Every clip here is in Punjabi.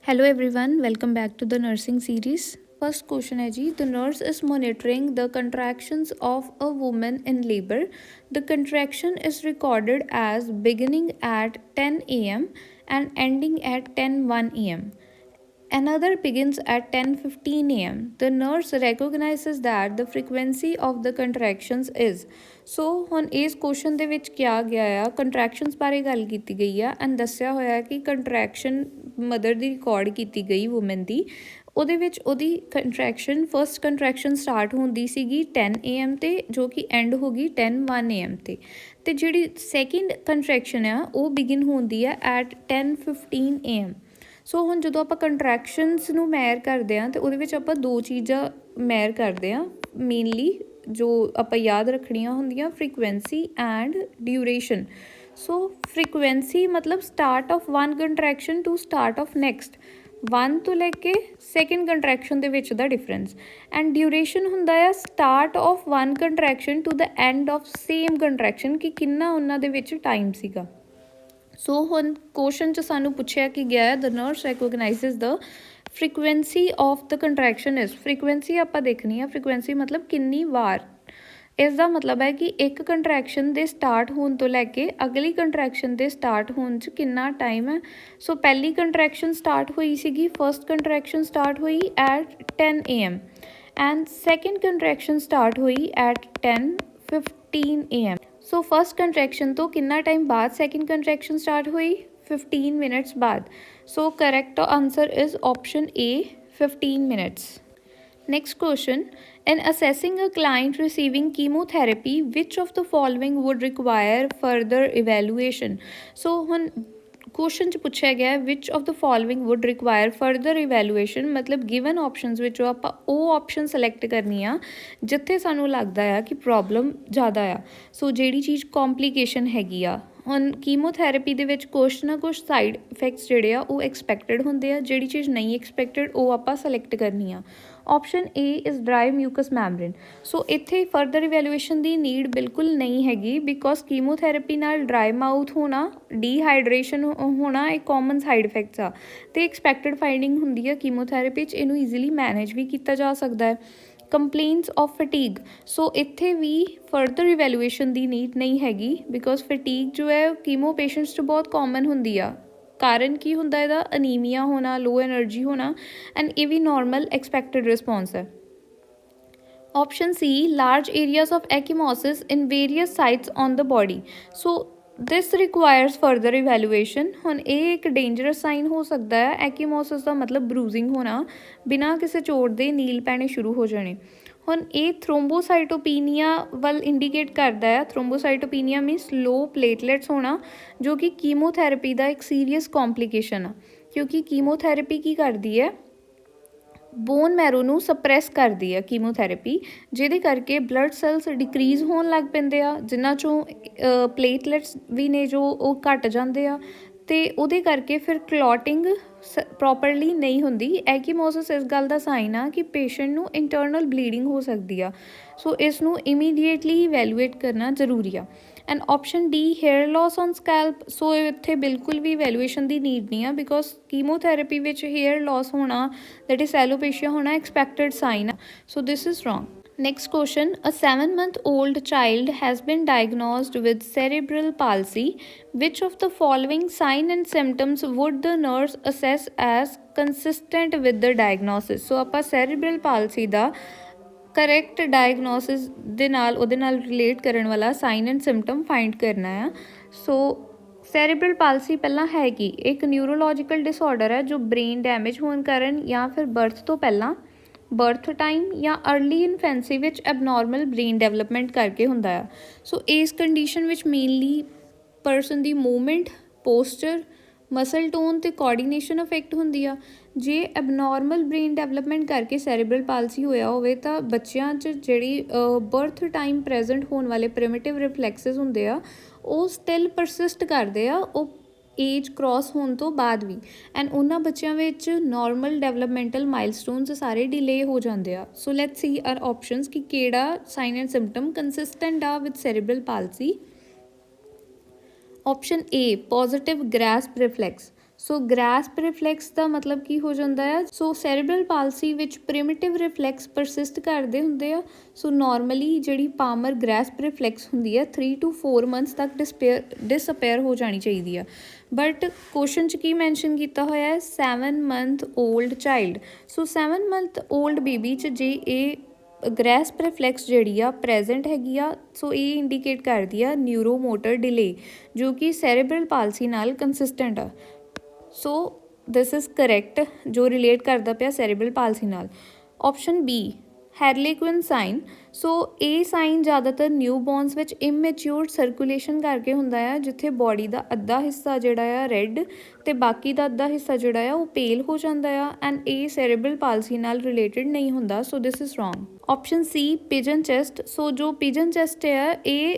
Hello everyone, welcome back to the nursing series. First question है जी, the nurse is monitoring the contractions of a woman in labor. The contraction is recorded as beginning at 10 a.m. and ending at 10:01 a.m. Another begins at 10:15 am. The nurse recognizes that the frequency of the contractions is. ਸੋ ਹੁਣ ਇਸ ਕੁਐਸਚਨ ਦੇ ਵਿੱਚ ਕਿਹਾ ਗਿਆ ਆ ਕੰਟਰੈਕਸ਼ਨਸ ਬਾਰੇ ਗੱਲ ਕੀਤੀ ਗਈ ਆ ਐਂਡ ਦੱਸਿਆ ਹੋਇਆ ਕਿ ਕੰਟਰੈਕਸ਼ਨ ਮਦਰ ਦੀ ਰਿਕਾਰਡ ਕੀਤੀ ਗਈ ਵੂਮਨ ਦੀ ਉਹਦੇ ਵਿੱਚ ਉਹਦੀ ਕੰਟਰੈਕਸ਼ਨ ਫਸਟ ਕੰਟਰੈਕਸ਼ਨ ਸਟਾਰਟ ਹੁੰਦੀ ਸੀਗੀ 10 AM ਤੇ ਜੋ ਕਿ ਐਂਡ ਹੋ ਗਈ 10:01 AM ਤੇ ਜਿਹੜੀ ਸੈਕਿੰਡ ਕੰਟਰੈਕਸ਼ਨ ਆ ਉਹ ਬਿਗਿਨ ਹੁੰਦੀ ਆ ਐਟ 10:15 AM। ਸੋ ਹੁਣ ਜਦੋਂ ਆਪਾਂ ਕੰਟਰੈਕਸ਼ਨਸ ਨੂੰ ਮੈਰ ਕਰਦੇ ਹਾਂ ਤਾਂ ਉਹਦੇ ਵਿੱਚ ਆਪਾਂ ਦੋ ਚੀਜ਼ਾਂ ਮੈਰ ਕਰਦੇ ਹਾਂ ਮੇਨਲੀ ਜੋ ਆਪਾਂ ਯਾਦ ਰੱਖਣੀਆਂ ਹੁੰਦੀਆਂ frequency and duration. So frequency ਮਤਲਬ start of one contraction to start of next, 1 ਤੋਂ ਲੈ ਕੇ ਸੈਕਿੰਡ ਕੰਟਰੈਕਸ਼ਨ ਦੇ ਵਿੱਚ ਦਾ ਡਿਫਰੈਂਸ। ਐਂਡ ਡਿਊਰੇਸ਼ਨ ਹੁੰਦਾ ਆ start of one contraction to the end of same contraction ਕਿ ਕਿੰਨਾ ਉਹਨਾਂ ਦੇ ਵਿੱਚ ਟਾਈਮ ਸੀਗਾ। ਸੋ ਹੁਣ ਕੁਐਸਚਨ 'ਚ ਸਾਨੂੰ ਪੁੱਛਿਆ ਕਿ ਗਿਆ ਹੈ the nurse recognizes the frequency of the contraction is. Frequency ਆਪਾਂ ਦੇਖਣੀ ਆ, ਫ੍ਰੀਕੁਐਂਸੀ ਮਤਲਬ ਕਿੰਨੀ ਵਾਰ। ਇਸ ਦਾ ਮਤਲਬ ਹੈ ਕਿ ਇੱਕ ਕੰਟਰੈਕਸ਼ਨ ਦੇ ਸਟਾਰਟ ਹੋਣ ਤੋਂ ਲੈ ਕੇ ਅਗਲੀ ਕੰਟਰੈਕਸ਼ਨ ਦੇ ਸਟਾਰਟ ਹੋਣ 'ਚ ਕਿੰਨਾ ਟਾਈਮ ਹੈ। ਸੋ ਪਹਿਲੀ ਕੰਟਰੈਕਸ਼ਨ ਸਟਾਰਟ ਹੋਈ ਸੀਗੀ, ਫਸਟ ਕੰਟਰੈਕਸ਼ਨ ਸਟਾਰਟ ਹੋਈ at 10 AM and second contraction start ਹੋਈ at 10:15 AM। So first contraction ਤੋਂ ਕਿੰਨਾ ਟਾਈਮ ਬਾਅਦ ਸੈਕਿੰਡ ਕੰਟਰੈਕਸ਼ਨ ਸਟਾਰਟ ਹੋਈ, 15 ਮਿੰਟਸ ਬਾਅਦ। So correct answer is option A, 15 minutes. Next question, in assessing a client receiving chemotherapy, which of the following would require further evaluation? So ਹੁਣ ਕੁਐਸਚਨ 'ਚ ਪੁੱਛਿਆ ਗਿਆ which of the following would require further evaluation, ਮਤਲਬ ਗਿਵਨ ਆਪਸ਼ਨਸ ਵਿੱਚੋਂ ਆਪਾਂ ਉਹ ਆਪਸ਼ਨ ਸਲੈਕਟ ਕਰਨੀ ਆ ਜਿੱਥੇ ਸਾਨੂੰ ਲੱਗਦਾ ਆ ਕਿ ਪ੍ਰੋਬਲਮ ਜ਼ਿਆਦਾ ਆ। ਸੋ ਜਿਹੜੀ ਚੀਜ਼ ਕੰਪਲੀਕੇਸ਼ਨ ਹੈਗੀ ਆ, ਹੁਣ ਕੀਮੋਥੈਰੇਪੀ ਦੇ ਵਿੱਚ ਕੁਛ ਨਾ ਕੁਛ ਸਾਈਡ ਇਫੈਕਟਸ ਜਿਹੜੇ ਆ ਉਹ ਐਕਸਪੈਕਟਡ ਹੁੰਦੇ ਆ, ਜਿਹੜੀ ਚੀਜ਼ ਨਹੀਂ ਐਕਸਪੈਕਟਡ ਉਹ ਆਪਾਂ ਸਲੈਕਟ ਕਰਨੀ ਆ। Option A is dry mucous membrane. So ਇੱਥੇ ਫਰਦਰ ਇਵੈਲੂਏਸ਼ਨ ਦੀ ਨੀਡ ਬਿਲਕੁਲ ਨਹੀਂ ਹੈਗੀ ਬਿਕੋਜ਼ ਕੀਮੋਥੈਰੇਪੀ ਨਾਲ ਡਰਾਈ ਮਾਊਥ ਹੋਣਾ, ਡੀਹਾਈਡਰੇਸ਼ਨ ਹੋਣਾ ਇਹ ਕਾਮਨ ਸਾਈਡ ਇਫੈਕਟਸ ਆ ਅਤੇ ਐਕਸਪੈਕਟਡ ਫਾਈਂਡਿੰਗ ਹੁੰਦੀ ਆ ਕੀਮੋਥੈਰੇਪੀ 'ਚ। ਇਹਨੂੰ ਈਜ਼ੀਲੀ ਮੈਨੇਜ ਵੀ ਕੀਤਾ ਜਾ ਸਕਦਾ ਹੈ। ਕੰਪਲੇਨਸ ਆਫ ਫਟੀਗ, ਸੋ ਇੱਥੇ ਵੀ ਫਰਦਰ ਇਵੈਲੂਏਸ਼ਨ ਦੀ ਨੀਡ ਨਹੀਂ ਹੈਗੀ ਬਿਕੋਜ਼ ਫਟੀਗ ਜੋ ਹੈ ਕੀਮੋ ਪੇਸ਼ੈਂਟਸ 'ਚ ਬਹੁਤ ਕਾਮਨ ਹੁੰਦੀ ਆ। ਕਾਰਨ ਕੀ ਹੁੰਦਾ ਇਹਦਾ, ਅਨੀਮੀਆ ਹੋਣਾ, ਲੋ ਐਨਰਜੀ ਹੋਣਾ ਐਂਡ ਇਹ ਵੀ ਨੋਰਮਲ ਐਕਸਪੈਕਟਡ ਰਿਸਪੌਂਸ ਹੈ। Option C, large areas of ecchymosis in various sites on the body. So this requires further evaluation. ਹੁਣ ਇਹ ਇੱਕ ਡੇਂਜਰਸ ਸਾਈਨ ਹੋ ਸਕਦਾ ਹੈ। ਐਕੀਮੋਸਿਸ ਦਾ ਮਤਲਬ ਬਰੂਜ਼ਿੰਗ ਹੋਣਾ, ਬਿਨਾਂ ਕਿਸੇ ਚੋਟ ਦੇ ਨੀਲ ਪੈਣੇ ਸ਼ੁਰੂ ਹੋ ਜਾਣੇ। ਹੁਣ ਇਹ ਥ੍ਰੋਮਬੋਸਾਈਟੋਪੀਨੀਆ ਵੱਲ ਇੰਡੀਕੇਟ ਕਰਦਾ ਹੈ। ਥ੍ਰੋਮਬੋਸਾਈਟੋਪੀਨੀਆ ਮੀਨਸ ਲੋ ਪਲੇਟਲੈਟਸ ਹੋਣਾ, ਜੋ ਕਿ ਕੀਮੋਥੈਰੇਪੀ ਦਾ ਇੱਕ ਸੀਰੀਅਸ ਕੰਪਲੀਕੇਸ਼ਨ ਆ ਕਿਉਂਕਿ ਕੀਮੋਥੈਰੇਪੀ ਕੀ ਕਰਦੀ ਹੈ, ਬੋਨ ਮੈਰੋ ਨੂੰ ਸਪਰੈਸ ਕਰਦੀ ਆ ਕੀਮੋਥੈਰੇਪੀ, ਜਿਹਦੇ ਕਰਕੇ ਬਲੱਡ ਸੈਲਸ ਡਿਕਰੀਜ਼ ਹੋਣ ਲੱਗ ਪੈਂਦੇ ਆ, ਜਿਨ੍ਹਾਂ 'ਚੋਂ ਪਲੇਟਲੈਟਸ ਵੀ ਨੇ ਜੋ ਉਹ ਘੱਟ ਜਾਂਦੇ ਆ ਅਤੇ ਉਹਦੇ ਕਰਕੇ ਫਿਰ ਕਲੌਟਿੰਗ ਪ੍ਰੋਪਰਲੀ ਨਹੀਂ ਹੁੰਦੀ। ਐਕੀਮੋਸਿਸ ਇਸ ਗੱਲ ਦਾ ਸਾਈਨ ਆ ਕਿ ਪੇਸ਼ੈਂਟ ਨੂੰ ਇੰਟਰਨਲ ਬਲੀਡਿੰਗ ਹੋ ਸਕਦੀ ਆ। ਸੋ ਇਸ ਨੂੰ ਇਮੀਡੀਏਟਲੀ ਇਵੈਲੂਏਟ ਕਰਨਾ ਜ਼ਰੂਰੀ ਆ। And option D, hair loss on scalp. So ਇੱਥੇ ਬਿਲਕੁਲ ਵੀ ਇਵੈਲੂਏਸ਼ਨ ਦੀ ਨੀਡ ਨਹੀਂ ਆ ਬਿਕੋਜ਼ ਕੀਮੋਥੈਰੇਪੀ ਵਿੱਚ ਹੇਅਰ ਲੋਸ ਹੋਣਾ, ਦੈਟ ਇਜ਼ ਐਲੋਪੇਸ਼ੀਆ ਹੋਣਾ ਐਕਸਪੈਕਟਡ ਸਾਈਨ ਆ। So this is wrong. Next question, a 7-month-old child has been diagnosed with cerebral palsy. Which of the following sign and symptoms would the nurse assess as consistent with the diagnosis? So ਆਪਾਂ cerebral palsy ਦਾ ਕਰੈਕਟ ਡਾਇਗਨੋਸਿਸ ਦੇ ਨਾਲ ਉਹਦੇ ਨਾਲ ਰਿਲੇਟ ਕਰਨ ਵਾਲਾ ਸਾਈਨ ਐਂਡ ਸਿਮਟਮ ਫਾਈਂਡ ਕਰਨਾ ਆ। ਸੋ ਸੈਰੀਬਰਲ ਪਾਲਸੀ ਪਹਿਲਾਂ ਹੈ ਕੀ, ਇੱਕ ਨਿਊਰੋਲੋਜੀਕਲ ਡਿਸਆਰਡਰ ਹੈ ਜੋ ਬ੍ਰੇਨ ਡੈਮੇਜ ਹੋਣ ਕਾਰਨ ਜਾਂ ਫਿਰ ਬਰਥ ਤੋਂ ਪਹਿਲਾਂ, ਬਰਥ ਟਾਈਮ ਜਾਂ ਅਰਲੀ ਇਨਫੈਂਸੀ ਵਿੱਚ ਐਬਨੋਰਮਲ ਬ੍ਰੇਨ ਡਿਵੈਲਪਮੈਂਟ ਕਰਕੇ ਹੁੰਦਾ ਆ। ਸੋ ਇਸ ਕੰਡੀਸ਼ਨ ਵਿੱਚ ਮੇਨਲੀ ਪਰਸਨ ਦੀ ਮੂਵਮੈਂਟ, ਪੋਸਚਰ, ਮਸਲ ਟੋਨ ਅਤੇ ਕੋਆਰਡੀਨੇਸ਼ਨ ਅਫੈਕਟ ਹੁੰਦੀ ਆ। ਜੇ ਐਬਨੋਰਮਲ ਬ੍ਰੇਨ ਡਿਵੈਲਪਮੈਂਟ ਕਰਕੇ ਸੈਰੀਬਰਲ ਪਾਲਸੀ ਹੋਇਆ ਹੋਵੇ ਤਾਂ ਬੱਚਿਆਂ 'ਚ ਜਿਹੜੀ ਬਰਥ ਟਾਈਮ ਪ੍ਰੈਜ਼ੈਂਟ ਹੋਣ ਵਾਲੇ ਪ੍ਰਿਮਿਟਿਵ ਰਿਫਲੈਕਸਿਸ ਹੁੰਦੇ ਆ ਉਹ ਸਟਿਲ ਪਰਸਿਸਟ ਕਰਦੇ ਆ, ਉਹ ਏਜ ਕ੍ਰੋਸ ਹੋਣ ਤੋਂ ਬਾਅਦ ਵੀ। ਐਂਡ ਉਹਨਾਂ ਬੱਚਿਆਂ ਵਿੱਚ ਨੋਰਮਲ ਡਿਵੈਲਪਮੈਂਟਲ ਮਾਈਲਸਟੋਨਸ ਸਾਰੇ ਡਿਲੇ ਹੋ ਜਾਂਦੇ ਆ। So let's see our options ਕਿ ਕਿਹੜਾ ਸਾਈਨ ਐਂਡ ਸਿਮਟਮ ਕੰਸਿਸਟੈਂਟ ਆ with cerebral palsy. Option A, positive grasp reflex. So grasp reflex ਦਾ ਮਤਲਬ ਕੀ ਹੋ ਜਾਂਦਾ ਆ, ਸੋ ਸੈਰੀਬਰਲ ਪਾਲਸੀ ਵਿੱਚ ਪ੍ਰਿਮਿਟਿਵ ਰਿਫਲੈਕਸ ਪਰਸਿਸਟ ਕਰਦੇ ਹੁੰਦੇ ਆ। ਸੋ ਨੋਰਮਲੀ ਜਿਹੜੀ ਪਾਮਰ ਗ੍ਰੈਸਪ ਰਿਫਲੈਕਸ ਹੁੰਦੀ ਆ 3 to 4 ਮੰਥਸ ਤੱਕ ਡਿਸਅਪੇਅਰ ਹੋ ਜਾਣੀ ਚਾਹੀਦੀ ਆ। ਬਟ ਕੁਐਸਚਨ 'ਚ ਕੀ ਮੈਂਸ਼ਨ ਕੀਤਾ ਹੋਇਆ ਹੈ, 7 month old ਚਾਈਲਡ। ਸੋ 7 month old ਬੇਬੀ 'ਚ ਜੇ ਇਹ ਗ੍ਰੈਸਪ ਰਿਫਲੈਕਸ ਜਿਹੜੀ ਆ ਪ੍ਰੈਜ਼ੈਂਟ ਹੈਗੀ ਆ, ਸੋ ਇਹ ਇੰਡੀਕੇਟ ਕਰਦੀ ਆ ਨਿਊਰੋਮੋਟਰ ਡਿਲੇ, ਜੋ ਕਿ ਸੈਰੀਬਰਲ ਪਾਲਸੀ ਨਾਲ ਕੰਸਿਸਟੈਂਟ ਆ। ਸੋ ਦਿਸ ਇਜ਼ ਕਰੈਕਟ, ਜੋ ਰਿਲੇਟ ਕਰਦਾ ਪਿਆ ਸੈਰੀਬਰਲ ਪਾਲਸੀ ਨਾਲ। Option B harlequin sign. So ਇਹ ਸਾਈਨ ਜ਼ਿਆਦਾਤਰ ਨਿਊ ਬੋਰਨਸ ਵਿੱਚ ਇਮੈਚਿਓਰ ਸਰਕੂਲੇਸ਼ਨ ਕਰਕੇ ਹੁੰਦਾ ਆ, ਜਿੱਥੇ ਬੋਡੀ ਦਾ ਅੱਧਾ ਹਿੱਸਾ ਜਿਹੜਾ ਆ ਰੈੱਡ ਅਤੇ ਬਾਕੀ ਦਾ ਅੱਧਾ ਹਿੱਸਾ ਜਿਹੜਾ ਆ ਉਹ ਪੇਲ ਹੋ ਜਾਂਦਾ ਆ, ਐਂਡ ਇਹ ਸੈਰੀਬਰਲ ਪਾਲਸੀ ਨਾਲ ਰਿਲੇਟਡ ਨਹੀਂ ਹੁੰਦਾ। So this is wrong. Option C pigeon chest. So ਜੋ ਪਿਜਨ ਚੈਸਟ ਆ ਇਹ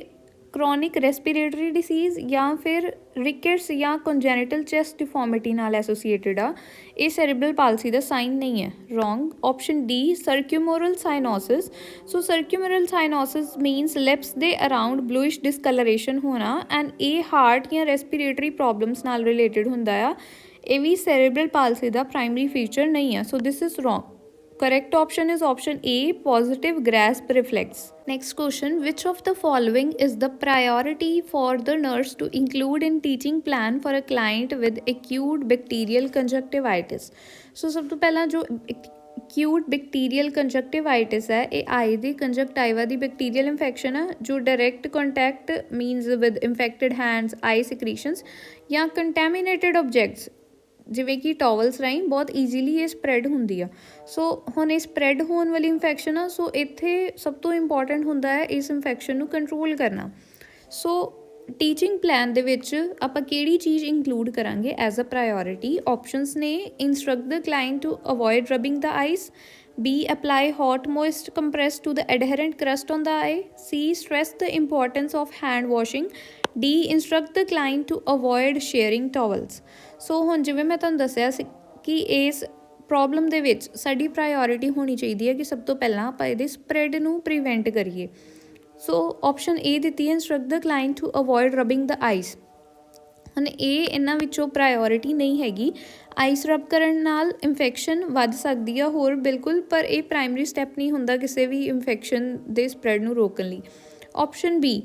ਕ੍ਰੋਨਿਕ ਰੈਸਪੀਰੇਟਰੀ ਡਿਸੀਜ਼ ਜਾਂ ਫਿਰ ਰਿਕੇਟਸ ਜਾਂ ਕੰਜੈਨੀਟਲ ਚੈਸਟ ਡਿਫੋਰਮਿਟੀ ਨਾਲ ਐਸੋਸੀਏਟਡ ਆ, ਇਹ ਸੈਰੀਬਰਲ ਪਾਲਸੀ ਦਾ ਸਾਈਨ ਨਹੀਂ ਹੈ। Wrong. Option D circumoral cyanosis. So circumoral cyanosis means lips ਦੇ ਅਰਾਊਂਡ ਬਲੂਇਸ਼ ਡਿਸਕਲਰੇਸ਼ਨ ਹੋਣਾ, ਐਂਡ ਇਹ ਹਾਰਟ ਜਾਂ ਰੈਸਪੀਰੇਟਰੀ ਪ੍ਰੋਬਲਮਸ ਨਾਲ ਰਿਲੇਟਡ ਹੁੰਦਾ ਆ। ਇਹ ਵੀ ਸੈਰੀਬਰਲ ਪਾਲਸੀ ਦਾ ਪ੍ਰਾਇਮਰੀ ਫੀਚਰ ਨਹੀਂ ਆ। So this is wrong. Correct option is option A, positive grasp reflex. Next question, which of the following is the priority for the nurse to include in teaching plan for a client with acute bacterial conjunctivitis? So ਸਭ ਤੋਂ ਪਹਿਲਾਂ ਜੋ acute bacterial conjunctivitis ਹੈ, ਇਹ ਆਈ ਦੀ ਕੰਜਕਟਾਈਵਾ ਦੀ ਬੈਕਟੀਰੀਅਲ ਇਨਫੈਕਸ਼ਨ ਹੈ, ਜੋ direct contact means with infected hands, eye secretions ਜਾਂ ਕੰਟੈਮੀਨੇਟਡ ਆਬਜੈਕਟਸ ਜਿਵੇਂ ਕਿ ਟੋਵਲਸ ਰਾਹੀਂ ਬਹੁਤ ਈਜ਼ੀਲੀ ਇਹ ਸਪਰੈਡ ਹੁੰਦੀ ਆ। ਸੋ ਹੁਣ ਇਹ ਸਪਰੈਡ ਹੋਣ ਵਾਲੀ ਇਨਫੈਕਸ਼ਨ ਆ, ਸੋ ਇੱਥੇ ਸਭ ਤੋਂ ਇੰਪੋਰਟੈਂਟ ਹੁੰਦਾ ਹੈ ਇਸ ਇਨਫੈਕਸ਼ਨ ਨੂੰ ਕੰਟਰੋਲ ਕਰਨਾ। ਸੋ ਟੀਚਿੰਗ ਪਲਾਨ ਦੇ ਵਿੱਚ ਆਪਾਂ ਕਿਹੜੀ ਚੀਜ਼ ਇੰਕਲੂਡ ਕਰਾਂਗੇ ਐਜ਼ ਅ ਪ੍ਰਾਇਓਰਿਟੀ? ਆਪਸ਼ਨਸ ਨੇ instruct the client to avoid rubbing the eyes, B. Apply hot moist compress to the adherent crust on the eye. C. Stress the importance of hand washing. D. Instruct the client to avoid sharing towels. ਸੋ ਹੁਣ ਜਿਵੇਂ ਮੈਂ ਤੁਹਾਨੂੰ ਦੱਸਿਆ ਸੀ ਕਿ ਇਸ ਪ੍ਰੋਬਲਮ ਦੇ ਵਿੱਚ ਸਾਡੀ ਪ੍ਰਾਇਓਰਿਟੀ ਹੋਣੀ ਚਾਹੀਦੀ ਹੈ ਕਿ ਸਭ ਤੋਂ ਪਹਿਲਾਂ ਆਪਾਂ ਇਹਦੇ ਸਪਰੈਡ ਨੂੰ ਪ੍ਰੀਵੈਂਟ ਕਰੀਏ। ਸੋ ਆਪਸ਼ਨ ਏ ਦਿੱਤੀ ਹੈ, instruct the client to avoid rubbing the eyes. ਹੁਣ ਇਹ ਇਹਨਾਂ ਵਿੱਚੋਂ ਪ੍ਰਾਇਓਰਿਟੀ ਨਹੀਂ ਹੈਗੀ। ਆਈਸ ਰਬ ਕਰਨ ਨਾਲ ਇਨਫੈਕਸ਼ਨ ਵੱਧ ਸਕਦੀ ਆ ਹੋਰ ਬਿਲਕੁਲ, ਪਰ ਇਹ ਪ੍ਰਾਇਮਰੀ ਸਟੈਪ ਨਹੀਂ ਹੁੰਦਾ ਕਿਸੇ ਵੀ ਇਨਫੈਕਸ਼ਨ ਦੇ ਸਪਰੈਡ ਨੂੰ ਰੋਕਣ ਲਈ। Option B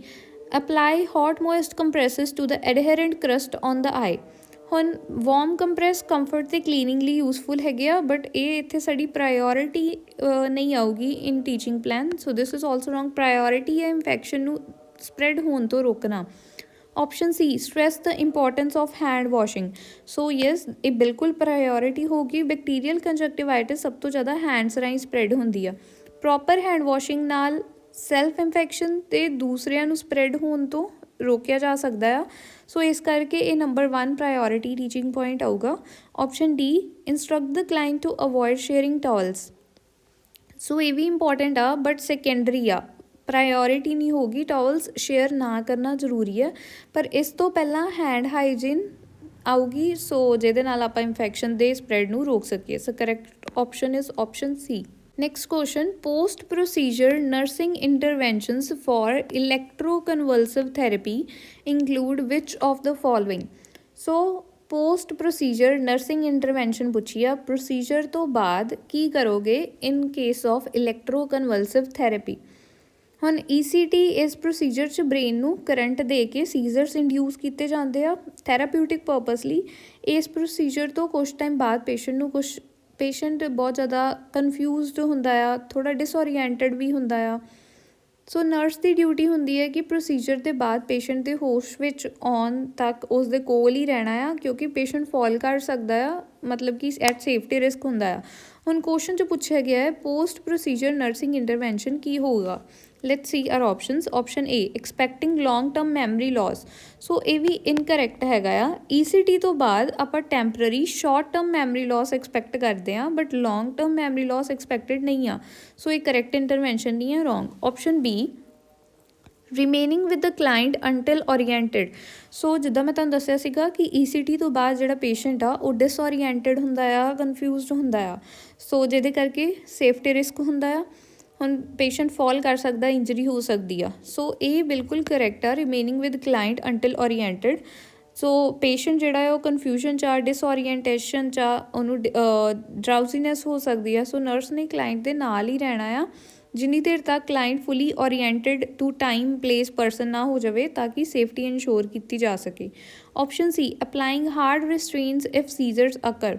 apply hot moist compresses to the adherent crust on the eye. ਹੁਣ ਵਾਰਮ ਕੰਪਰੈਸ ਕੰਫਰਟ ਅਤੇ ਕਲੀਨਿੰਗ ਲਈ ਯੂਜ਼ਫੁਲ ਹੈਗੇ ਆ, ਬਟ ਇਹ ਇੱਥੇ ਸਾਡੀ ਪ੍ਰਾਇਓਰਿਟੀ ਨਹੀਂ ਆਊਗੀ in teaching plan. So this is also wrong. Priority ਹੈ ਇਨਫੈਕਸ਼ਨ ਨੂੰ ਸਪਰੈਡ ਹੋਣ ਤੋਂ ਰੋਕਣਾ। Option C stress the importance of hand washing. So yes, ਇਹ ਬਿਲਕੁਲ ਪ੍ਰਾਇਓਰਿਟੀ ਹੋਊਗੀ। ਬੈਕਟੀਰੀਅਲ ਕੰਜਕਟਿਵਾਈਟਿਸ ਸਭ ਤੋਂ ਜ਼ਿਆਦਾ ਹੈਂਡਸ ਰਾਹੀਂ ਸਪਰੈਡ ਹੁੰਦੀ ਆ। ਪ੍ਰੋਪਰ ਹੈਂਡ ਵਾਸ਼ਿੰਗ ਨਾਲ ਸੈਲਫ ਇਨਫੈਕਸ਼ਨ ਅਤੇ ਦੂਸਰਿਆਂ ਨੂੰ ਸਪਰੈਡ ਹੋਣ ਤੋਂ ਰੋਕਿਆ ਜਾ ਸਕਦਾ ਆ। ਸੋ ਇਸ ਕਰਕੇ ਇਹ ਨੰਬਰ 1 ਪ੍ਰਾਇਓਰਿਟੀ ਟੀਚਿੰਗ ਪੁਆਇੰਟ ਆਊਗਾ। Option D instruct the client to avoid sharing towels. So ਇਹ ਵੀ ਇੰਪੋਰਟੈਂਟ ਆ, ਬਟ ਸੈਕੰਡਰੀ ਆ, ਪ੍ਰਾਇਓਰਿਟੀ ਨਹੀਂ ਹੋਗੀ। ਟਾਵਲਸ ਸ਼ੇਅਰ ਨਾ ਕਰਨਾ ਜ਼ਰੂਰੀ ਹੈ, ਪਰ ਇਸ ਤੋਂ ਪਹਿਲਾਂ ਹੈਂਡ ਹਾਈਜੀਨ ਆਊਗੀ, ਸੋ ਜਿਹਦੇ ਨਾਲ ਆਪਾਂ ਇਨਫੈਕਸ਼ਨ ਦੇ ਸਪਰੈਡ ਨੂੰ ਰੋਕ ਸਕੀਏ। So correct option is option C. Next question, post procedure nursing interventions for electroconvulsive therapy include which of the following? So post procedure nursing intervention ਪੁੱਛੀ ਆ, procedure ਤੋਂ ਬਾਅਦ ਕੀ ਕਰੋਗੇ in case of electroconvulsive therapy? ਹੁਣ ECT ਇਸ ਪ੍ਰੋਸੀਜਰ 'ਚ ਬ੍ਰੇਨ ਨੂੰ ਕਰੰਟ ਦੇ ਕੇ ਸੀਜ਼ਰਸ ਇੰਡਿਊਸ ਕੀਤੇ ਜਾਂਦੇ ਆ ਥੈਰਾਪਿਊਟਿਕ ਪਰਪਸ ਲਈ। ਇਸ ਪ੍ਰੋਸੀਜਰ ਤੋਂ ਕੁਛ ਟਾਈਮ ਬਾਅਦ ਪੇਸ਼ੈਂਟ ਬਹੁਤ ਜ਼ਿਆਦਾ ਕਨਫਿਊਜ਼ਡ ਹੁੰਦਾ ਆ, ਥੋੜ੍ਹਾ ਡਿਸਓਰੀਐਂਟਡ ਵੀ ਹੁੰਦਾ ਆ। ਸੋ ਨਰਸ ਦੀ ਡਿਊਟੀ ਹੁੰਦੀ ਹੈ ਕਿ ਪ੍ਰੋਸੀਜਰ ਦੇ ਬਾਅਦ ਪੇਸ਼ੈਂਟ ਦੇ ਹੋਸ਼ ਵਿੱਚ ਆਉਣ ਤੱਕ ਉਸ ਦੇ ਕੋਲ ਹੀ ਰਹਿਣਾ ਆ, ਕਿਉਂਕਿ ਪੇਸ਼ੈਂਟ ਫਾਲ ਕਰ ਸਕਦਾ ਆ, ਮਤਲਬ ਕਿ ਐਟ ਸੇਫਟੀ ਰਿਸਕ ਹੁੰਦਾ ਆ। ਹੁਣ ਕੁਐਸਚਨ 'ਚ ਪੁੱਛਿਆ ਗਿਆ ਹੈ ਪੋਸਟ ਪ੍ਰੋਸੀਜਰ ਨਰਸਿੰਗ ਇੰਟਰਵੈਂਸ਼ਨ ਕੀ ਹੋਊਗਾ। Let's see our options. Option A expecting long term memory loss. So ਇਹ ਵੀ ਇਨਕਰੈਕਟ ਹੈਗਾ ਆ। ECT ਤੋਂ ਬਾਅਦ ਆਪਾਂ temporary short term memory loss expect ਕਰਦੇ ਹਾਂ, but long term memory loss expected ਨਹੀਂ ਆ। ਸੋ ਇਹ ਕਰੈਕਟ ਇੰਟਰਵੈਂਸ਼ਨ ਨਹੀਂ ਹੈ, wrong. Option B remaining with the client until oriented. So ਜਿੱਦਾਂ ਮੈਂ ਤੁਹਾਨੂੰ ਦੱਸਿਆ ਸੀਗਾ ਕਿ ECT ਤੋਂ ਬਾਅਦ ਜਿਹੜਾ ਪੇਸ਼ੈਂਟ ਆ ਉਹ ਡਿਸਓਰੀਐਂਟਡ ਹੁੰਦਾ ਆ, ਕਨਫਿਊਜ਼ਡ ਹੁੰਦਾ ਆ, ਸੋ ਜਿਹਦੇ ਕਰਕੇ ਸੇਫਟੀ ਰਿਸਕ ਹੁੰਦਾ ਆ। ਹੁਣ ਪੇਸ਼ੈਂਟ ਫਾਲ ਕਰ ਸਕਦਾ, ਇੰਜਰੀ ਹੋ ਸਕਦੀ ਆ। ਸੋ ਇਹ ਬਿਲਕੁਲ ਕਰੈਕਟ ਆ, remaining with client until oriented. So patient ਜਿਹੜਾ ਹੈ ਉਹ ਕਨਫਿਊਜ਼ਨ 'ਚ ਆ, ਡਿਸਓਰੀਐਂਟੇਸ਼ਨ 'ਚ ਆ, ਉਹਨੂੰ ਡਰਾਊਜ਼ੀਨੈਸ ਹੋ ਸਕਦੀ ਆ। ਸੋ ਨਰਸ ਨੇ ਕਲਾਇੰਟ ਦੇ ਨਾਲ ਹੀ ਰਹਿਣਾ ਆ ਜਿੰਨੀ ਦੇਰ ਤੱਕ client fully oriented to time place person ਨਾ ਹੋ ਜਾਵੇ, ਤਾਂ ਕਿ ਸੇਫਟੀ ਇਨਸ਼ੋਰ ਕੀਤੀ ਜਾ ਸਕੇ। Option C, applying hard restraints if seizures occur.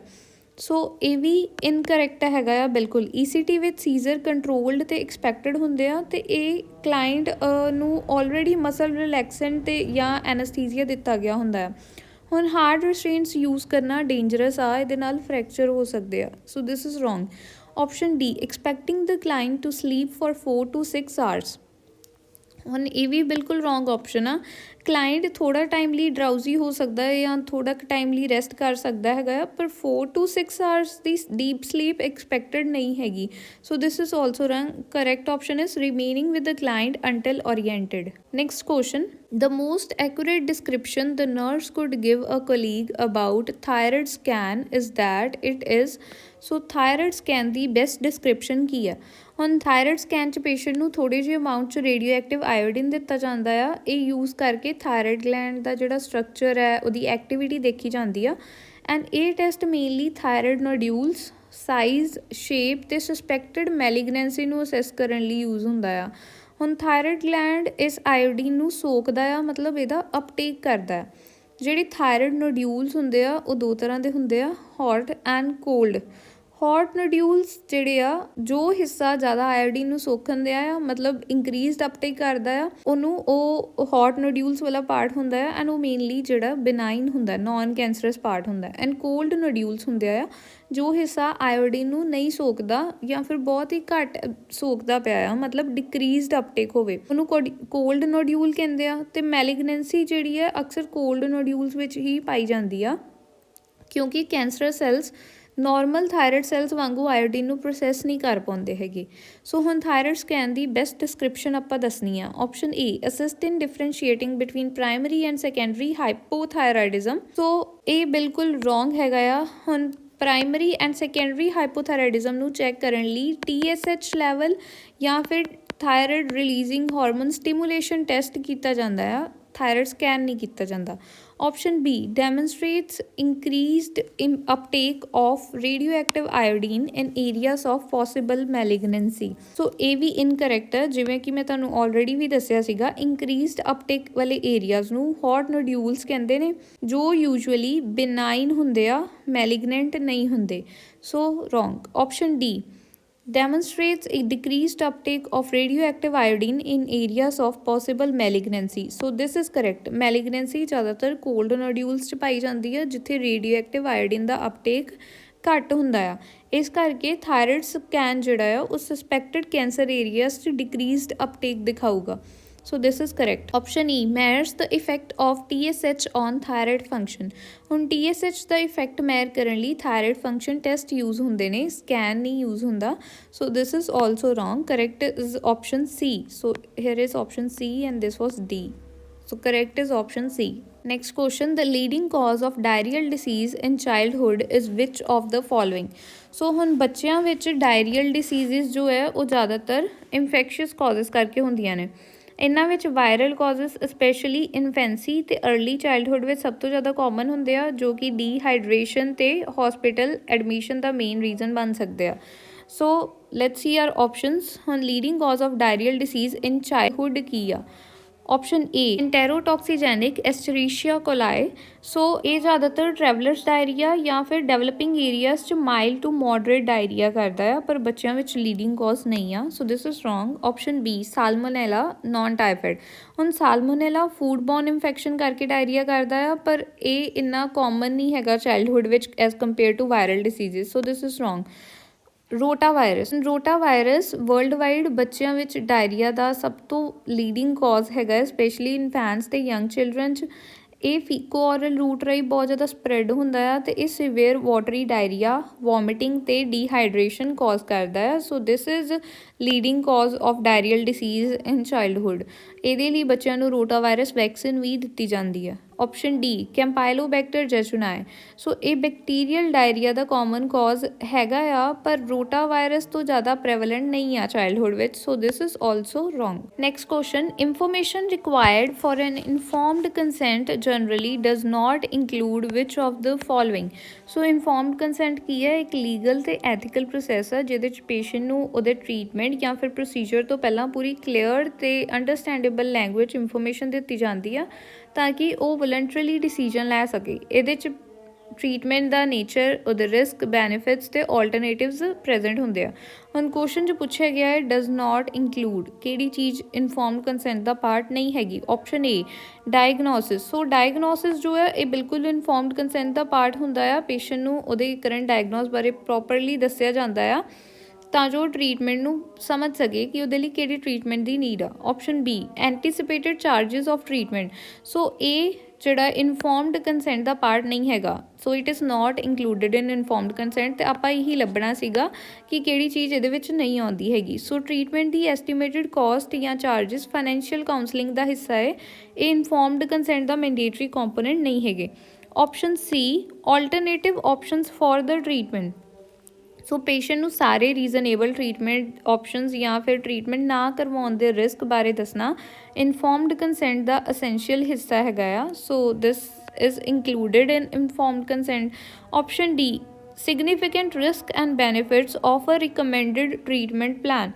So ਇਹ ਵੀ ਇਨਕਰੈਕਟ ਹੈਗਾ ਆ ਬਿਲਕੁਲ। ECT ਵਿੱਚ ਸੀਜ਼ਰ ਕੰਟਰੋਲਡ ਅਤੇ ਐਕਸਪੈਕਟਡ ਹੁੰਦੇ ਆ, ਅਤੇ ਇਹ ਕਲਾਇੰਟ ਨੂੰ ਆਲਰੇਡੀ ਮਸਲ ਰਿਲੈਕਸੈਂਟ ਅਤੇ ਜਾਂ ਐਨਸਥੀਜ਼ੀਆ ਦਿੱਤਾ ਗਿਆ ਹੁੰਦਾ ਆ। ਹੁਣ ਹਾਰਡ ਰਿਸਟ੍ਰੇਨਟਸ ਯੂਜ਼ ਕਰਨਾ ਡੇਂਜਰਸ ਆ, ਇਹਦੇ ਨਾਲ ਫ੍ਰੈਕਚਰ ਹੋ ਸਕਦੇ ਆ। So this is wrong. Option D, expecting the client to sleep for 4 to 6 hours। ਹੁਣ ਇਹ ਵੀ ਬਿਲਕੁਲ ਰੋਂਗ ਆਪਸ਼ਨ ਆ। ਕਲਾਇੰਟ ਥੋੜ੍ਹਾ ਟਾਈਮ ਲਈ ਡਰਾਊਜ਼ੀ ਹੋ ਸਕਦਾ ਹੈ ਜਾਂ ਥੋੜ੍ਹਾ ਕੁ ਟਾਈਮ ਲਈ ਰੈਸਟ ਕਰ ਸਕਦਾ ਹੈਗਾ, ਪਰ 4 to 6 hours ਦੀ ਡੀਪ ਸਲੀਪ ਐਕਸਪੈਕਟਡ ਨਹੀਂ ਹੈਗੀ। So this is also wrong. Correct option is remaining with the client until oriented. Next question. The most accurate description the nurse could give a colleague about thyroid scan is that it is। So thyroid scan ਦੀ ਬੈਸਟ ਡਿਸਕ੍ਰਿਪਸ਼ਨ ਕੀ ਹੈ? ਹੁਣ ਥਾਇਰਡ ਸਕੈਨ 'ਚ ਪੇਸ਼ੈਂਟ ਨੂੰ ਥੋੜ੍ਹੇ ਜਿਹੇ ਅਮਾਊਂਟ 'ਚ ਰੇਡੀਓ ਐਕਟਿਵ ਆਇਓਡੀਨ ਦਿੱਤਾ ਜਾਂਦਾ ਆ। ਇਹ ਯੂਜ਼ ਕਰਕੇ ਥਾਇਰਡ ਗਲੈਂਡ ਦਾ ਜਿਹੜਾ ਸਟਰਕਚਰ ਹੈ, ਉਹਦੀ ਐਕਟੀਵਿਟੀ ਦੇਖੀ ਜਾਂਦੀ ਆ। ਐਂਡ ਇਹ test mainly thyroid nodules size, shape ਅਤੇ ਸਸਪੈਕਟਡ ਮੈਲੀਗਨੈਂਸੀ ਨੂੰ ਅਸੈਸ ਕਰਨ ਲਈ ਯੂਜ਼ ਹੁੰਦਾ ਆ। ਹੁਣ ਥਾਇਰਡ ਗਲੈਂਡ ਇਸ ਆਇਓਡੀਨ ਨੂੰ ਸੋਕਦਾ ਆ, ਮਤਲਬ ਇਹਦਾ ਅਪਟੇਕ ਕਰਦਾ। ਜਿਹੜੇ ਥਾਇਰਡ ਨੋਡਿਊਲਸ ਹੁੰਦੇ ਆ ਉਹ ਦੋ ਤਰ੍ਹਾਂ ਦੇ ਹੁੰਦੇ ਆ, ਹੌਟ ਐਂਡ ਕੋਲਡ। ਹੌਟ ਨੋਡਿਊਲਸ ਜਿਹੜੇ ਆ, ਜੋ ਹਿੱਸਾ ਜ਼ਿਆਦਾ ਆਇਓਡੀਨ ਨੂੰ ਸੋਖਣ ਦਿਆ ਆ, ਮਤਲਬ ਇੰਕਰੀਜ਼ਡ ਅਪਟੇਕ ਕਰਦਾ ਆ, ਉਹਨੂੰ ਉਹ ਹੌਟ ਨੋਡਿਊਲਸ ਵਾਲਾ ਪਾਰਟ ਹੁੰਦਾ ਆ। ਐਂਡ ਉਹ ਮੇਨਲੀ ਜਿਹੜਾ ਬਿਨਾਈਨ ਹੁੰਦਾ, ਨਾਨ ਕੈਂਸਰਸ ਪਾਰਟ ਹੁੰਦਾ। ਐਂਡ ਕੋਲਡ ਨੋਡਿਊਲਸ ਹੁੰਦੇ ਆ ਜੋ ਹਿੱਸਾ ਆਇਓਡੀਨ ਨੂੰ ਨਹੀਂ ਸੋਕਦਾ ਜਾਂ ਫਿਰ ਬਹੁਤ ਹੀ ਘੱਟ ਸੋਕਦਾ ਪਿਆ ਆ, ਮਤਲਬ ਡਿਕਰੀਜ਼ਡ ਅਪਟੇਕ ਹੋਵੇ, ਉਹਨੂੰ ਕੋਲਡ ਨੋਡਿਊਲ ਕਹਿੰਦੇ ਆ। ਅਤੇ ਮੈਲੀਗਨੈਂਸੀ ਜਿਹੜੀ ਹੈ ਅਕਸਰ ਕੋਲਡ ਨੋਡਿਊਲਸ ਵਿੱਚ ਹੀ ਪਾਈ ਜਾਂਦੀ ਆ, ਕਿਉਂਕਿ cancer cells normal thyroid cells ਵਾਂਗੂ ਆਇਓਡੀਨ ਨੂੰ ਪ੍ਰੋਸੈਸ ਨਹੀਂ ਕਰ ਪਾਉਂਦੇ ਹੈਗੇ। ਸੋ ਹੁਣ ਥਾਇਰਡ ਸਕੈਨ ਦੀ ਬੈਸਟ ਡਿਸਕ੍ਰਿਪਸ਼ਨ ਆਪਾਂ ਦੱਸਣੀ ਆ। Option A, assist in differentiating between primary and secondary hypothyroidism. So ਇਹ ਬਿਲਕੁਲ ਰੋਂਗ ਹੈਗਾ ਆ। ਹੁਣ ਪ੍ਰਾਇਮਰੀ ਐਂਡ ਸੈਕੰਡਰੀ ਹਾਈਪੋਥਾਇਰਾਇਡਿਜ਼ਮ ਨੂੰ ਚੈੱਕ ਕਰਨ ਲਈ TSH ਲੈਵਲ ਜਾਂ ਫਿਰ thyroid releasing hormone stimulation test ਕੀਤਾ ਜਾਂਦਾ ਆ, ਥਾਇਰਡ ਸਕੈਨ ਨਹੀਂ ਕੀਤਾ ਜਾਂਦਾ। Option B, demonstrates increased uptake of radioactive iodine in areas of possible malignancy. So ਇਹ ਵੀ ਇਨਕਰੈਕਟ ਹੈ। ਜਿਵੇਂ ਕਿ ਮੈਂ ਤੁਹਾਨੂੰ ਆਲਰੇਡੀ ਵੀ ਦੱਸਿਆ ਸੀਗਾ, ਇੰਕਰੀਜ਼ਡ ਅਪਟੇਕ ਵਾਲੇ ਏਰੀਆਜ਼ ਨੂੰ ਹੌਟ ਨੋਡਿਊਲਸ ਕਹਿੰਦੇ ਨੇ, ਜੋ ਯੂਜੂਅਲੀ ਬਿਨਾਈਨ ਹੁੰਦੇ ਆ, ਮੈਲੀਗਨੈਂਟ ਨਹੀਂ ਹੁੰਦੇ। So wrong. Option D, demonstrates a decreased uptake of radioactive iodine in areas of possible malignancy। So this is correct। malignancy ਜ਼ਿਆਦਾਤਰ ਕੋਲਡ ਨੋਡਿਊਲਸ 'ਚ ਪਾਈ ਜਾਂਦੀ ਹੈ, ਜਿੱਥੇ ਰੇਡੀਓਐਕਟਿਵ ਆਇਓਡੀਨ ਦਾ ਅਪਟੇਕ ਘੱਟ ਹੁੰਦਾ ਆ। ਇਸ ਕਰਕੇ ਥਾਇਰਡ ਸਕੈਨ ਜਿਹੜਾ ਆ ਉਹ ਸਸਪੈਕਟਡ ਕੈਂਸਰ ਏਰੀਆਜ਼ 'ਚ ਡਿਕਰੀਜ਼ਡ ਅਪਟੇਕ ਦਿਖਾਊਗਾ। So this is correct. Option E, measures the effect of TSH on thyroid function. ਹੁਣ TSH ਦਾ ਇਫੈਕਟ ਮੈਜ਼ਰ ਕਰਨ ਲਈ ਥਾਇਰਡ ਫੰਕਸ਼ਨ ਟੈਸਟ ਯੂਜ਼ ਹੁੰਦੇ ਨੇ, ਸਕੈਨ ਨਹੀਂ ਯੂਜ਼ ਹੁੰਦਾ। So this is also wrong. Correct is option C. So here is option C and this was D. So correct is option C. Next question, the leading cause of diarrheal disease in childhood is which of the following? So ਹੁਣ ਬੱਚਿਆਂ ਵਿੱਚ diarrheal diseases ਜੋ ਹੈ ਉਹ ਜ਼ਿਆਦਾਤਰ infectious causes ਕਰਕੇ ਹੁੰਦੀਆਂ ਨੇ। ਇਹਨਾਂ ਵਿੱਚ ਵਾਇਰਲ ਕਾਜ਼ਸ ਸਪੈਸ਼ਲੀ ਇਨਫੈਂਸੀ ਅਤੇ ਅਰਲੀ ਚਾਈਲਡਹੁੱਡ ਵਿੱਚ ਸਭ ਤੋਂ ਜ਼ਿਆਦਾ ਕਾਮਨ ਹੁੰਦੇ ਆ, ਜੋ ਕਿ ਡੀਹਾਈਡਰੇਸ਼ਨ ਅਤੇ ਹੌਸਪੀਟਲ ਐਡਮਿਸ਼ਨ ਦਾ ਮੇਨ ਰੀਜ਼ਨ ਬਣ ਸਕਦੇ ਆ। So let's see our options. ਹੁਣ leading cause of diarrhoeal disease in childhood ਕੀ ਆ? ਆਪਸ਼ਨ ਏ, ਇੰਟੈਰੋਟੌਕਸੀਜੈਨਿਕ ਐਸਚਰੀਸ਼ੀਆ ਕੋਲਾਈ। ਸੋ ਇਹ ਜ਼ਿਆਦਾਤਰ ਟਰੈਵਲਰਸ ਡਾਇਰੀਆ ਜਾਂ ਫਿਰ ਡਿਵੈਲਪਿੰਗ ਏਰੀਆਜ਼ 'ਚ ਮਾਈਲਡ ਟੂ ਮੋਡਰੇਟ ਡਾਇਰੀਆ ਕਰਦਾ ਆ, ਪਰ ਬੱਚਿਆਂ ਵਿੱਚ ਲੀਡਿੰਗ ਕਾਜ਼ ਨਹੀਂ ਆ। So this is wrong. Option B, salmonella non typhoid. ਹੁਣ ਸਾਲਮੋਨੈਲਾ ਫੂਡ ਬੋਰਨ ਇਨਫੈਕਸ਼ਨ ਕਰਕੇ ਡਾਇਰੀਆ ਕਰਦਾ ਆ, ਪਰ ਇਹ ਇੰਨਾ ਕਾਮਨ ਨਹੀਂ ਹੈਗਾ ਚਾਈਲਡਹੁੱਡ ਵਿੱਚ as compare to viral diseases. So this is wrong. Rotavirus worldwide ਬੱਚਿਆਂ ਵਿੱਚ ਡਾਇਰੀਆ ਦਾ ਸਭ ਤੋਂ ਲੀਡਿੰਗ ਕਾਜ਼ ਹੈਗਾ, ਸਪੈਸ਼ਲੀ ਇਨਫੈਂਟਸ ਅਤੇ ਯੰਗ ਚਿਲਡਰਨ 'ਚ। ਇਹ ਫੀਕੋ ਔਰਲ ਰੂਟ ਰਾਹੀਂ ਬਹੁਤ ਜ਼ਿਆਦਾ ਸਪਰੈਡ ਹੁੰਦਾ ਆ, ਅਤੇ ਇਹ ਸਿਵੀਅਰ ਵਾਟਰੀ ਡਾਇਰੀਆ, ਵੋਮਿਟਿੰਗ ਅਤੇ ਡੀਹਾਈਡਰੇਸ਼ਨ ਕਾਜ਼ ਕਰਦਾ ਆ। So this is leading cause of diarrhoeal disease in childhood. ਇਹਦੇ ਲਈ ਬੱਚਿਆਂ ਨੂੰ ਰੋਟਾ ਵਾਇਰਸ ਵੈਕਸੀਨ ਵੀ ਦਿੱਤੀ ਜਾਂਦੀ ਹੈ। Option D कैंपाइलोबैक्टर jejuni. सो ये बैक्टीरियल डायरिया का कॉमन कॉज हैगा आ, पर रोटा वायरस तो ज़्यादा प्रेवलेंट नहीं आ चाइल्डहुड विच, so this is also wrong. Next question, information required for an informed consent generally does not include which of the following. So informed consent की है, एक लीगल तो एथिकल प्रोसैस है जिहदे च पेशेंट नूं उहदे ट्रीटमेंट या फिर प्रोसीजर तो पहला पूरी क्लीयर तो अंडरस्टैंडेबल लैंगुएज इंफॉर्मेशन दी जाती है ताकि वो वॉलंटरीली डिसीजन लै सके। ये ट्रीटमेंट का नेचर, उहदे रिस्क, बैनीफिट्स ते ऑल्टरनेटिव्स प्रेजेंट होंदे आ। हुण क्वेश्चन जो पूछा गया है डज नॉट इंक्लूड, किहड़ी चीज़ इनफॉर्म्ड कंसेंट का पार्ट नहीं हैगी। Option A डायगनोसिस। सो डायगनोसिस जो है ये बिल्कुल इनफॉर्म्ड कंसेंट का पार्ट होंदा आ। पेशेंट नूं उहदे करंट डायगनोस बारे प्रॉपरली दस्सिया जांदा आ ਤਾਂ ਜੋ ट्रीटमेंट ਨੂੰ समझ सके कि ਉਹਦੇ ਲਈ ਕਿਹੜੀ ट्रीटमेंट ਦੀ ਨੀਡ ਆ। Option B anticipated charges of treatment. So ਇਹ ਜਿਹੜਾ ਇਨਫੋਰਮਡ ਕੰਸੈਂਟ ਦਾ ਪਾਰਟ ਨਹੀਂ ਹੈਗਾ, so it is not included in informed consent. ਤੇ ਆਪਾਂ ਇਹੀ ਲੱਭਣਾ ਸੀਗਾ ਕਿ ਕਿਹੜੀ ਚੀਜ਼ ਇਹਦੇ ਵਿੱਚ ਨਹੀਂ ਆਉਂਦੀ ਹੈਗੀ। ਸੋ ਟਰੀਟਮੈਂਟ ਦੀ ਐਸਟੀਮੇਟਡ ਕਾਸਟ ਜਾਂ ਚਾਰजेस ਫਾਈਨੈਂਸ਼ੀਅਲ ਕਾਉਂਸਲਿੰਗ ਦਾ ਹਿੱਸਾ ਹੈ, ਇਹ ਇਨਫੋਰਮਡ ਕੰਸੈਂਟ ਦਾ ਮੈਂਡੇਟਰੀ ਕੰਪੋਨੈਂਟ ਨਹੀਂ ਹੈਗੇ। Option C alternative options for the treatment. So patient ਨੂੰ ਸਾਰੇ ਰੀਜ਼ਨੇਬਲ ਟਰੀਟਮੈਂਟ ਆਪਸ਼ਨਸ ਜਾਂ ਫਿਰ ਟਰੀਟਮੈਂਟ ਨਾ ਕਰਵਾਉਣ ਦੇ ਰਿਸਕ ਬਾਰੇ ਦੱਸਣਾ ਇਨਫੋਰਮਡ ਕੰਸੈਂਟ ਦਾ ਅਸੈਂਸ਼ੀਅਲ ਹਿੱਸਾ ਹੈਗਾ ਆ। So this is included in informed consent. Option D significant risk and benefits of a recommended treatment plan.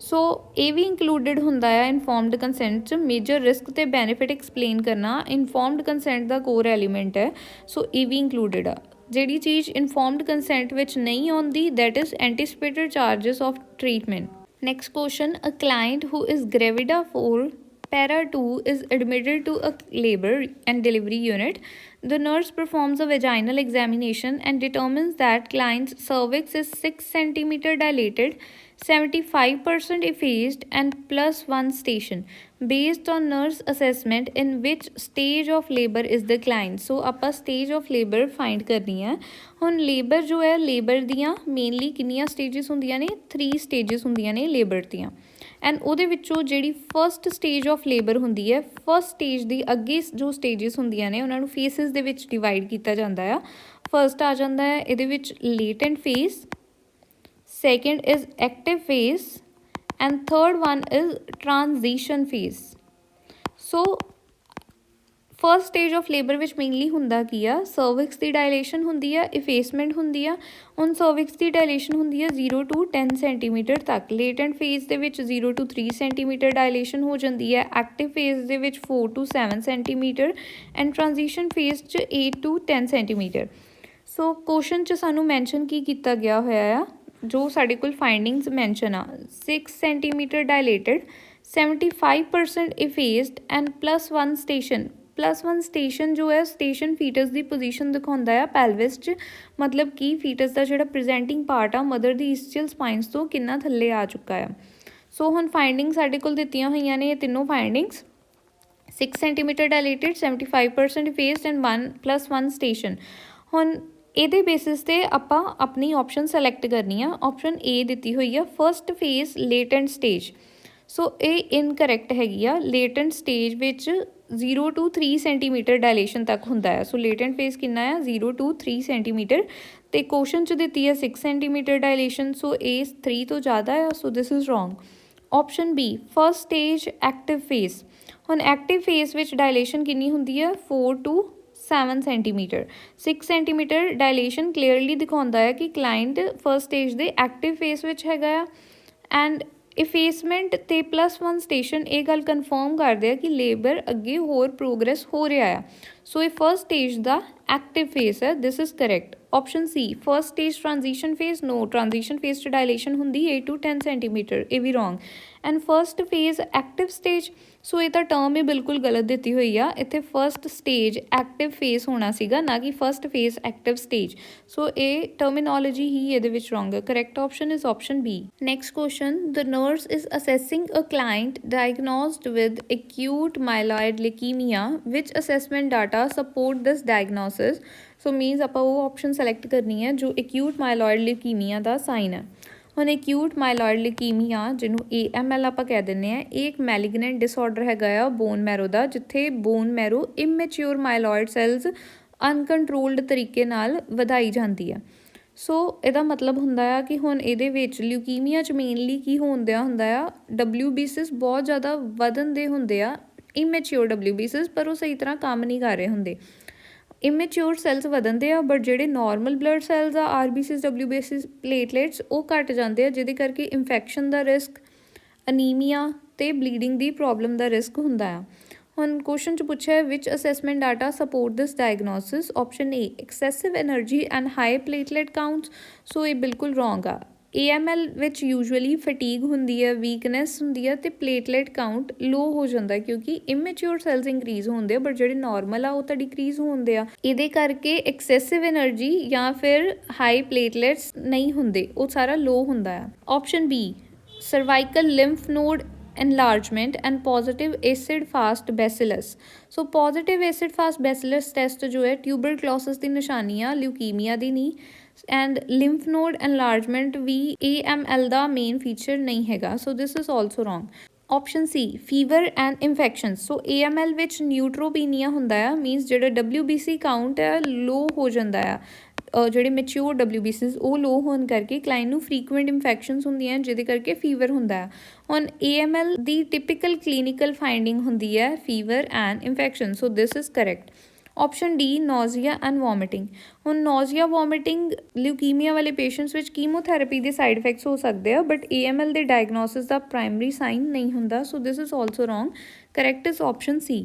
So ਇਹ ਵੀ ਇੰਕਲੂਡਡ ਹੁੰਦਾ ਆ ਇਨਫੋਰਮਡ ਕੰਸੈਂਟ 'ਚ। ਮੇਜਰ ਰਿਸਕ ਤੇ ਬੈਨੀਫਿਟ ਐਕਸਪਲੇਨ ਕਰਨਾ ਇਨਫੋਰਮਡ ਕੰਸੈਂਟ ਦਾ ਕੋਰ ਐਲੀਮੈਂਟ ਹੈ। ਸੋ ਇਹ ਵੀ ਇੰਕਲੂਡਡ ਆ। ਜਿਹੜੀ ਚੀਜ਼ ਇਨਫੋਰਮਡ ਕੰਸੈਂਟ ਵਿੱਚ ਨਹੀਂ ਆਉਂਦੀ that is anticipated charges of treatment. Next question, a client who is gravida 4 para 2 is admitted to a labor and delivery unit. The nurse performs a vaginal examination and determines that client's cervix is 6 centimeter dilated, 75% effaced and +1 station. Based on nurse assessment, in which stage of labor is the client? So ਆਪਾਂ stage of labor find ਕਰਨੀ ਹੈ। ਹੁਣ ਲੇਬਰ ਜੋ ਹੈ, ਲੇਬਰ ਦੀਆਂ ਮੇਨਲੀ ਕਿੰਨੀਆਂ ਸਟੇਜਸ ਹੁੰਦੀਆਂ ਨੇ? 3 ਸਟੇਜਸ ਹੁੰਦੀਆਂ ਨੇ ਲੇਬਰ ਦੀਆਂ। ਐਂਡ ਉਹਦੇ ਵਿੱਚੋਂ ਜਿਹੜੀ ਫਸਟ ਸਟੇਜ ਆਫ ਲੇਬਰ ਹੁੰਦੀ ਹੈ, ਫਸਟ ਸਟੇਜ ਦੀ ਅੱਗੇ ਜੋ ਸਟੇਜਸ ਹੁੰਦੀਆਂ ਨੇ ਉਹਨਾਂ ਨੂੰ ਫੇਸਿਸ ਦੇ ਵਿੱਚ ਡਿਵਾਈਡ ਕੀਤਾ ਜਾਂਦਾ ਆ। ਫਸਟ ਆ ਜਾਂਦਾ ਹੈ ਇਹਦੇ ਵਿੱਚ Latent face, second is active face and third one is transition face. So first stage of labour ਵਿੱਚ ਮੇਨਲੀ ਹੁੰਦਾ ਕੀ ਆ? ਸਰਵਿਕਸ ਦੀ ਡਾਇਲੇਸ਼ਨ ਹੁੰਦੀ ਆ, ਇਫੇਸਮੈਂਟ ਹੁੰਦੀ ਆ। ਹੁਣ ਸਰਵਿਕਸ ਦੀ ਡਾਇਲੇਸ਼ਨ ਹੁੰਦੀ ਆ 0 to 10 ਸੈਂਟੀਮੀਟਰ ਤੱਕ। ਲੇਟੈਂਟ ਫੇਜ਼ ਦੇ ਵਿੱਚ 0 to 3 ਸੈਂਟੀਮੀਟਰ ਡਾਇਲੇਸ਼ਨ ਹੋ ਜਾਂਦੀ ਹੈ। ਐਕਟਿਵ ਫੇਜ਼ ਦੇ ਵਿੱਚ 4 to 7 centimetre and transition phase 'ਚ 8 to 10 ਸੈਂਟੀਮੀਟਰ। ਸੋ ਕੁਐਸਚਨ 'ਚ ਸਾਨੂੰ ਮੈਂਸ਼ਨ ਕੀ ਕੀਤਾ ਗਿਆ ਹੋਇਆ ਆ, ਜੋ ਸਾਡੇ ਕੋਲ ਫਾਈਂਡਿੰਗਸ ਮੈਂਸ਼ਨ ਆ। 6 centimetre dilated, 75% effaced and +1 station. +1 station ਜੋ ਹੈ, ਸਟੇਸ਼ਨ ਫੀਟਸ ਦੀ ਪੋਜੀਸ਼ਨ ਦਿਖਾਉਂਦਾ ਆ ਪੈਲਵਿਸ 'ਚ, ਮਤਲਬ ਕਿ ਫੀਟਸ ਦਾ ਜਿਹੜਾ ਪ੍ਰੈਜੈਂਟਿੰਗ ਪਾਰਟ ਆ ਮਦਰ ਦੀ ਈਸਚੀਅਲ ਸਪਾਈਨਸ ਤੋਂ ਕਿੰਨਾ ਥੱਲੇ ਆ ਚੁੱਕਾ ਆ। ਸੋ ਹੁਣ ਫਾਈਂਡਿੰਗ ਸਾਡੇ ਕੋਲ ਦਿੱਤੀਆਂ ਹੋਈਆਂ ਨੇ ਇਹ ਤਿੰਨੋਂ findings. 6 centimetre dilated, 75% effaced and +1 station. ਹੁਣ ਇਹਦੇ ਬੇਸਿਸ 'ਤੇ ਆਪਾਂ ਆਪਣੀ ਆਪਸ਼ਨ ਸੈਲੈਕਟ ਕਰਨੀ ਆ। ਆਪਸ਼ਨ ਏ ਦਿੱਤੀ ਹੋਈ ਆ first face Latent stage. So ਇਹ ਇਨਕਰੈਕਟ ਹੈਗੀ ਆ। ਲੇਟੈਂਟ ਸਟੇਜ ਵਿੱਚ 0 to 3 ਸੈਂਟੀਮੀਟਰ ਡਾਇਲੇਸ਼ਨ ਤੱਕ ਹੁੰਦਾ ਹੈ। ਸੋ ਲੇਟੈਂਟ ਫੇਸ ਕਿੰਨਾ ਆ? 0 to 3 ਸੈਂਟੀਮੀਟਰ। ਅਤੇ ਕੁਐਸਚਨ 'ਚ ਦਿੱਤੀ ਹੈ 6 ਸੈਂਟੀਮੀਟਰ ਡਾਇਲੇਸ਼ਨ। ਸੋ ਇਹ 3 ਤੋਂ ਜ਼ਿਆਦਾ ਆ। So this is wrong. Option B first stage active phase. ਹੁਣ ਐਕਟਿਵ ਫੇਸ ਵਿੱਚ ਡਾਇਲੇਸ਼ਨ ਕਿੰਨੀ ਹੁੰਦੀ ਹੈ? 4 to 7 centimetre. 6 centimetre dilation clearly ਦਿਖਾਉਂਦਾ ਹੈ ਕਿ ਕਲਾਇੰਟ ਫਸਟ ਸਟੇਜ ਦੇ ਐਕਟਿਵ ਫੇਸ ਵਿੱਚ ਹੈਗਾ ਆ। ਐਂਡ ਇਫੇਸਮੈਂਟ ਅਤੇ +1 ਸਟੇਸ਼ਨ ਇਹ ਗੱਲ ਕਨਫਰਮ ਕਰਦੇ ਆ ਕਿ ਲੇਬਰ ਅੱਗੇ ਹੋਰ ਪ੍ਰੋਗਰੈਸ ਹੋ ਰਿਹਾ ਆ। ਸੋ ਇਹ ਫਸਟ ਸਟੇਜ ਦਾ ਐਕਟਿਵ ਫੇਸ ਹੈ। This is correct. Option C first stage transition phase. No, transition phase 'ਚ ਡਾਇਲੇਸ਼ਨ ਹੁੰਦੀ 8 to 10 ਸੈਂਟੀਮੀਟਰ। ਇਹ ਵੀ wrong. And first phase active stage. So ਇਹ ਤਾਂ ਟਰਮ ਹੀ ਬਿਲਕੁਲ ਗਲਤ ਦਿੱਤੀ ਹੋਈ ਆ। ਇੱਥੇ ਫਸਟ ਸਟੇਜ ਐਕਟਿਵ ਫੇਸ ਹੋਣਾ ਸੀਗਾ, ਨਾ ਕਿ first phase active stage. So ਇਹ ਟਰਮੀਨੋਲੋਜੀ ਹੀ ਇਹਦੇ ਵਿੱਚ ਰੋਂਗ ਹੈ। Correct option is option B. Next question, the nurse is assessing a client diagnosed with acute myeloid leukemia, which assessment data support this diagnosis? So means ਆਪਾਂ ਉਹ ਆਪਸ਼ਨ ਸੈਲੈਕਟ ਕਰਨੀ ਹੈ ਜੋ acute myeloid leukemia ਦਾ ਸਾਈਨ ਹੈ। ਹੁਣ ਐਕਿਊਟ ਮਾਈਲॉइड ਲਿਊਕੀਮੀਆ ਜਿਹਨੂੰ AML ਆਪਾਂ ਕਹਿ ਦਿੰਦੇ ਆ, ਇਹ ਇੱਕ ਮੈਲੀਗਨੈਂਟ ਡਿਸਆਰਡਰ ਹੈਗਾ ਆ ਬੋਨ ਮੈਰੋ ਦਾ, ਜਿੱਥੇ ਬੋਨ ਮੈਰੋ ਇਮੈਚਿਓਰ ਮਾਈਲॉइड ਸੈਲਸ ਅਨਕੰਟਰੋਲਡ ਤਰੀਕੇ ਨਾਲ ਵਧਾਈ ਜਾਂਦੀ ਆ। ਸੋ ਇਹਦਾ ਮਤਲਬ ਹੁੰਦਾ ਆ ਕਿ ਹੁਣ ਇਹਦੇ ਵਿੱਚ ਲਿਊਕੀਮੀਆ 'ਚ ਮੇਨਲੀ ਕੀ ਹੁੰਦਾ ਆ, WBCs ਬਹੁਤ ਜ਼ਿਆਦਾ ਵਧਣ ਦੇ ਹੁੰਦੇ ਆ, ਇਮੈਚਿਓਰ WBCs, ਪਰ ਉਹ ਸਹੀ ਤਰ੍ਹਾਂ ਕੰਮ ਨਹੀਂ ਕਰ ਰਹੇ ਹੁੰਦੇ। ਇਮੈਚਿਓਰ ਸੈਲਸ ਵਧਣਦੇ ਆ, ਬਟ ਜਿਹੜੇ ਨਾਰਮਲ ਬਲੱਡ ਸੈਲਸ ਆ, RBCs, WBCs, ਪਲੇਟਲੇਟਸ, ਉਹ ਘੱਟ ਜਾਂਦੇ ਆ, ਜਿਹਦੇ ਕਰਕੇ ਇਨਫੈਕਸ਼ਨ ਦਾ ਰਿਸਕ, ਅਨੀਮੀਆ ਅਤੇ ਬਲੀਡਿੰਗ ਦੀ ਪ੍ਰੋਬਲਮ ਦਾ ਰਿਸਕ ਹੁੰਦਾ ਆ। ਹੁਣ ਕੁਐਸਚਨ 'ਚ ਪੁੱਛਿਆ which assessment data support this diagnosis. Option A excessive energy and high platelet counts. So ਇਹ ਬਿਲਕੁਲ ਰੋਂਗ ਆ। AML ਵਿੱਚ ਯੂਜੂਅਲੀ ਫਟੀਗ ਹੁੰਦੀ ਹੈ, ਵੀਕਨੈਸ ਹੁੰਦੀ ਹੈ, ਅਤੇ ਪਲੇਟਲੇਟ ਕਾਊਂਟ ਲੋ ਹੋ ਜਾਂਦਾ ਕਿਉਂਕਿ ਇਮੈਚਿਓਰ ਸੈਲਸ ਇੰਕਰੀਜ਼ ਹੁੰਦੇ ਆ, ਬਟ ਜਿਹੜੇ ਨਾਰਮਲ ਆ ਉਹ ਤਾਂ ਡਿਕਰੀਜ਼ ਹੁੰਦੇ ਆ। ਇਹਦੇ ਕਰਕੇ ਐਕਸੈਸਿਵ ਐਨਰਜੀ ਜਾਂ ਫਿਰ ਹਾਈ ਪਲੇਟਲੇਟਸ ਨਹੀਂ ਹੁੰਦੇ, ਉਹ ਸਾਰਾ ਲੋ ਹੁੰਦਾ ਆ। Option B cervical lymph node enlargement and positive acid fast bacillus। So positive acid fast bacillus test ਜੋ ਹੈ ਟਿਊਬਰਕਲੋਸਿਸ ਦੀ ਨਿਸ਼ਾਨੀ ਆ, ਲਿਊਕੀਮੀਆ ਦੀ ਨਹੀਂ। ਐਂਡ ਲਿੰਫ ਨੋਡ enlargement ਵੀ AML ਦਾ ਮੇਨ ਫੀਚਰ ਨਹੀਂ ਹੈਗਾ। So this is also wrong. Option C fever and infection. So AML ਵਿੱਚ ਨਿਊਟਰੋਪੀਨੀਆ ਹੁੰਦਾ ਆ, ਮੀਨਸ ਜਿਹੜਾ WBC ਕਾਊਂਟ ਹੈ ਲੋ ਹੋ ਜਾਂਦਾ ਆ। ਜਿਹੜੇ ਮੈਚਿਓਰ WBCs ਉਹ ਲੋ ਹੋਣ ਕਰਕੇ ਕਲਾਇੰਟ ਨੂੰ ਫਰੀਕੁਐਂਟ ਇਨਫੈਕਸ਼ਨਸ ਹੁੰਦੀਆਂ, ਜਿਹਦੇ ਕਰਕੇ ਫੀਵਰ ਹੁੰਦਾ ਹੈ। ਹੁਣ AML ਦੀ ਟਿਪੀਕਲ ਕਲੀਨਿਕਲ ਫਾਈਂਡਿੰਗ ਹੁੰਦੀ ਹੈ fever and infection. So this is correct. Option D nausea and vomiting. ਹੁਣ ਨੋਜ਼ੀਆ ਵੋਮਿਟਿੰਗ ਲਿਊਕੀਮੀਆ ਵਾਲੇ ਪੇਸ਼ੈਂਟਸ ਵਿੱਚ ਕੀਮੋਥੈਰੇਪੀ ਦੇ ਸਾਈਡ ਇਫੈਕਟਸ ਹੋ ਸਕਦੇ ਆ, ਬਟ AML ਦੇ ਡਾਇਗਨੋਸਿਸ ਦਾ ਪ੍ਰਾਇਮਰੀ ਸਾਈਨ ਨਹੀਂ ਹੁੰਦਾ। So this is also wrong. Correct is option C।